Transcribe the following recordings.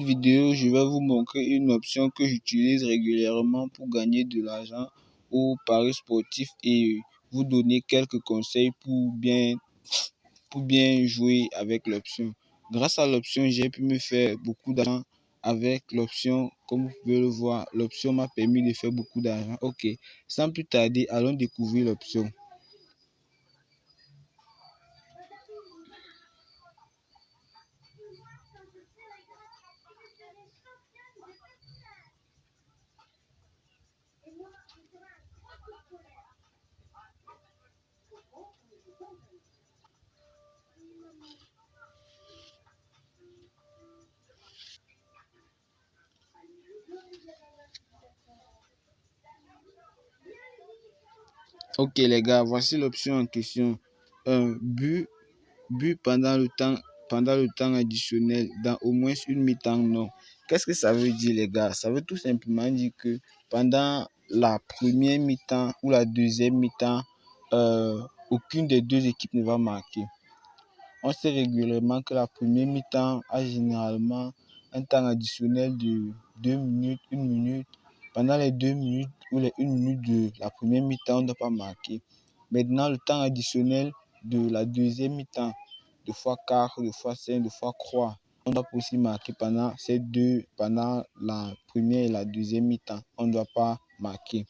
Vidéo, je vais vous montrer une option que j'utilise régulièrement pour gagner de l'argent au paris sportif et vous donner quelques conseils pour bien jouer avec l'option. Grâce à l'option, j'ai pu me faire beaucoup d'argent avec l'option. Comme vous pouvez le voir, l'option m'a permis de faire beaucoup d'argent. Ok, sans plus tarder, allons découvrir l'option. Ok les gars, voici l'option en question. Un but pendant le temps additionnel dans au moins une mi-temps, non. Qu'est-ce que ça veut dire les gars? Ça veut tout simplement dire que pendant la première mi-temps ou la deuxième mi-temps, aucune des deux équipes ne va marquer. On sait régulièrement que la première mi-temps a généralement un temps additionnel de 2 minutes, 1 minute. Pendant les 2 minutes ou les 1 minute de la première mi-temps, on ne doit pas marquer. Maintenant, le temps additionnel de la deuxième mi-temps, 2 fois quart, 2 fois 5, 2 fois croix, on doit aussi marquer pendant pendant la première et la deuxième mi-temps. On ne doit pas marquer.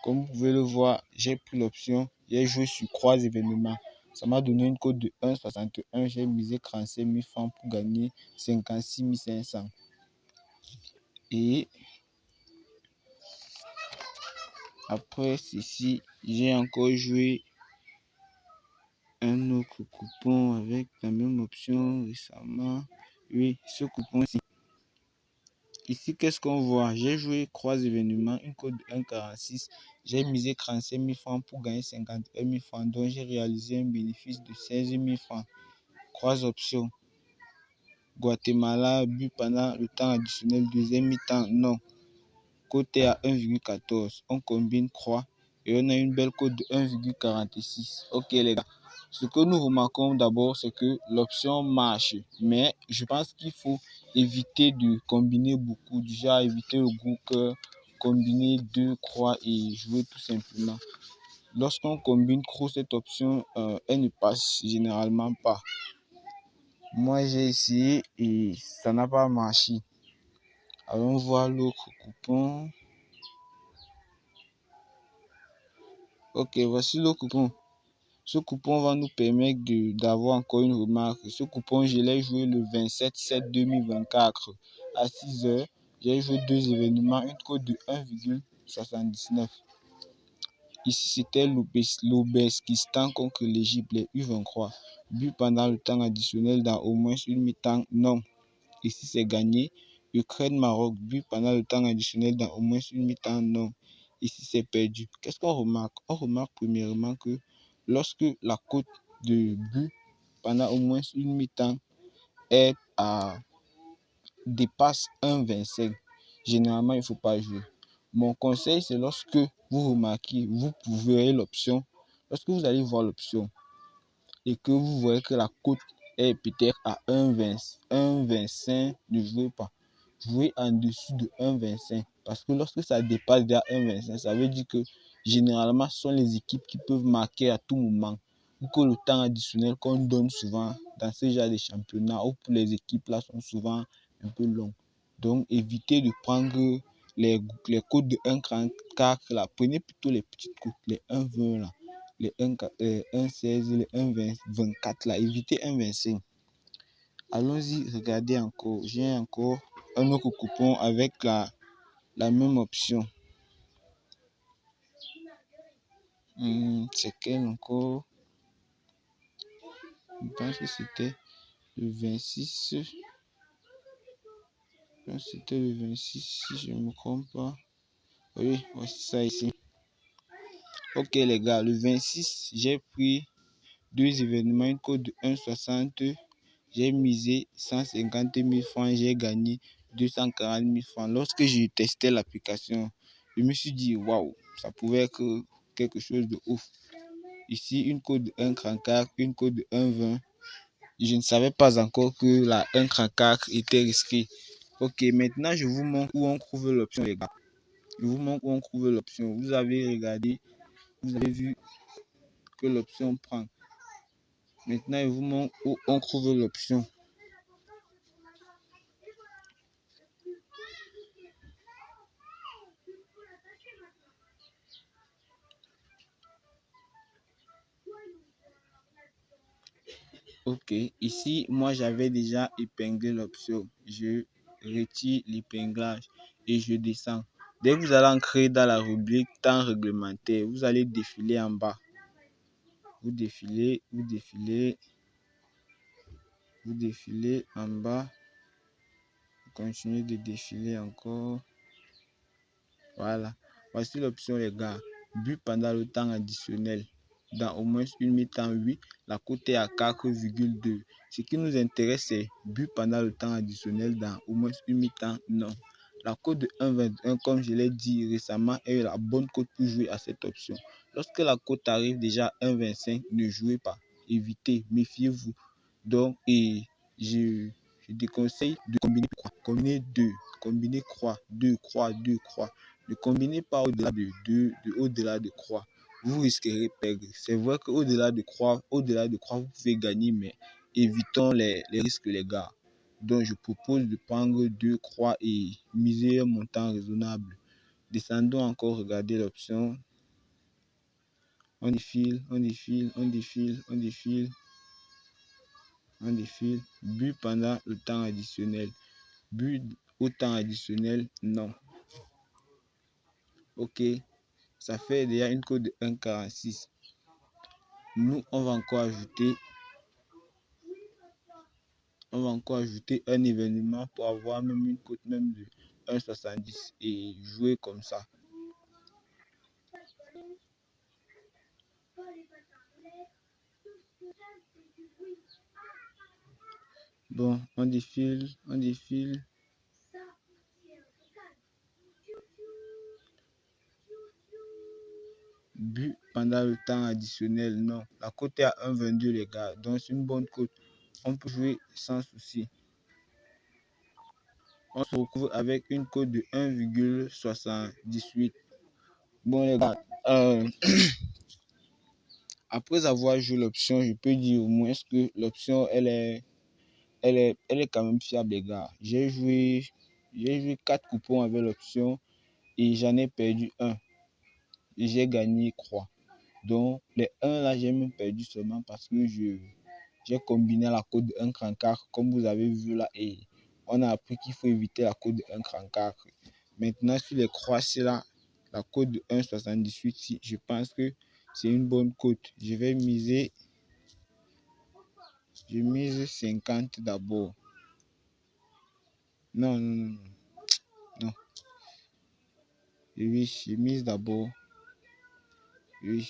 Comme vous pouvez le voir, j'ai pris l'option, j'ai joué sur 3 événements. Ça m'a donné une cote de 1,61. J'ai misé 35 000 francs pour gagner 56 500. Et après ceci, j'ai encore joué un autre coupon avec la même option récemment. Oui, ce coupon-ci. Ici, qu'est-ce qu'on voit? J'ai joué 3 événements, une cote de 1,46. J'ai misé 35 000 francs pour gagner 51 000 francs. Donc, j'ai réalisé un bénéfice de 16 000 francs. 3 options. Guatemala, but pendant le temps additionnel, deuxième mi-temps, non. Côté à 1,14. On combine croix et on a une belle cote de 1,46. Ok les gars. Ce que nous remarquons d'abord, c'est que l'option marche. Mais je pense qu'il faut éviter de combiner beaucoup. Déjà, éviter le gros combiner 2 croix et jouer tout simplement. Lorsqu'on combine trop cette option, elle ne passe généralement pas. Moi, j'ai essayé et ça n'a pas marché. Allons voir l'autre coupon. Ok, voici le coupon. Ce coupon va nous permettre d'avoir encore une remarque. Ce coupon, je l'ai joué le 27/7/2024 à 6 heures. J'ai joué 2 événements, une cote de 1,79. Ici, c'était l'Ouzbékistan contre l'Égypte, les U23. But pendant le temps additionnel dans au moins une mi-temps, non. Ici, c'est gagné. Ukraine-Maroc, but pendant le temps additionnel dans au moins une mi-temps, non. Ici, c'est perdu. Qu'est-ce qu'on remarque? On remarque premièrement que lorsque la cote de but pendant au moins une mi-temps dépasse 1,25, généralement, il ne faut pas jouer. Mon conseil, c'est lorsque vous remarquez, vous pouvez l'option, lorsque vous allez voir l'option et que vous voyez que la cote est peut-être à 1,25, ne jouez pas. Jouez en dessous de 1,25 parce que lorsque ça dépasse déjà 1,25, ça veut dire que généralement ce sont les équipes qui peuvent marquer à tout moment ou que le temps additionnel qu'on donne souvent dans ce genre de championnat ou pour les équipes là sont souvent un peu longs. Donc évitez de prendre les cotes de 1,44 là, prenez plutôt les petites cotes, les 1,20 là, les 1,16, les 1,24 là, évitez 1,25. Allons-y, regardez encore. J'ai encore un autre coupon avec la même option. C'est quel encore? Je pense que c'était le 26. Je pense que c'était le 26 si je ne me trompe pas. Oui, voici ça ici. Ok les gars, le 26, j'ai pris 2 événements, une cote de 1,60. J'ai misé 150 000 francs, j'ai gagné 240 000 francs. Lorsque j'ai testé l'application, je me suis dit, waouh, ça pouvait être quelque chose de ouf. Ici, une cote de 1,34, une cote de 1,20. je ne savais pas encore que la 1,4 était risquée. Ok, maintenant je vous montre où on trouve l'option, les gars. Je vous montre où on trouve l'option. Vous avez regardé, vous avez vu que l'option prend. Maintenant, je vous montre où on trouve l'option. Ok, ici, moi j'avais déjà épinglé l'option. Je retire l'épinglage et je descends. Dès que vous allez entrer dans la rubrique temps réglementaire, vous allez défiler en bas. Vous défilez, vous défilez, vous défilez en bas. Vous continuez de défiler encore. Voilà. Voici l'option, les gars. But pendant le temps additionnel. Dans au moins une mi-temps, oui. La cote est à 4,2. Ce qui nous intéresse, c'est but pendant le temps additionnel. Dans au moins une mi-temps, non. La cote de 1,21, comme je l'ai dit récemment, est la bonne cote pour jouer à cette option. Lorsque la cote arrive déjà à 1,25, ne jouez pas. Évitez, méfiez-vous. Donc, je déconseille de combiner croix. Combiner 2, combiner croix, 2 croix, 2 croix. Ne combinez pas au-delà de 2, au-delà de croix. Vous risquerez de perdre. C'est vrai qu'au-delà de croix, vous pouvez gagner, mais évitons les risques, les gars. Donc, je propose de prendre 2 croix et miser un montant raisonnable. Descendons encore, regardez l'option. On défile, on défile, on défile, on défile. On défile. But pendant le temps additionnel. But au temps additionnel, non. Ok, ça fait déjà une cote de 1,46. Nous, on va encore ajouter un événement pour avoir même une cote même de 1,70 et jouer comme ça. Bon, on défile, on défile. But pendant le temps additionnel, non. La cote est à 1,22, les gars. Donc, c'est une bonne cote. On peut jouer sans souci. On se retrouve avec une cote de 1,78. Bon, les gars, après avoir joué l'option, je peux dire au moins que l'option, elle est quand même fiable, les gars. J'ai joué 4 coupons avec l'option et j'en ai perdu un. Et j'ai gagné 3. Donc, les 1 là, j'ai même perdu seulement parce que j'ai combiné la cote de 1,34 comme vous avez vu là. Et on a appris qu'il faut éviter la cote de 1,34. Maintenant, sur les croix, c'est là, la cote de 1,78. Je pense que c'est une bonne cote. Je mise 50 d'abord. Non, non, non, non. Oui, je mise d'abord. Oui.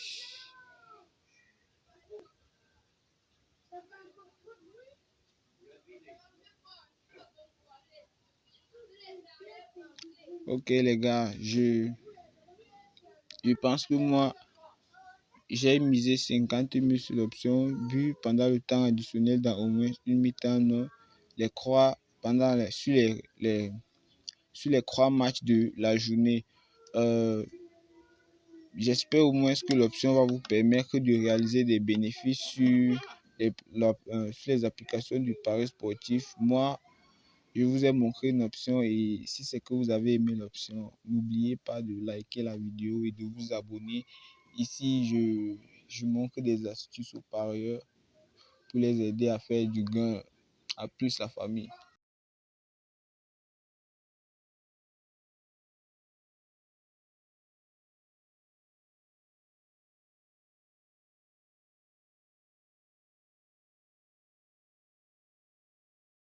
Ok, les gars, je pense que moi, j'ai misé 50 000 sur l'option but pendant le temps additionnel dans au moins une mi-temps. Non. Les croix sur les croix matchs de la journée. J'espère au moins que l'option va vous permettre de réaliser des bénéfices sur les applications du pari sportif. Moi, je vous ai montré une option et si c'est que vous avez aimé l'option, n'oubliez pas de liker la vidéo et de vous abonner. Ici, je montre des astuces aux parieurs pour les aider à faire du gain à plus la famille.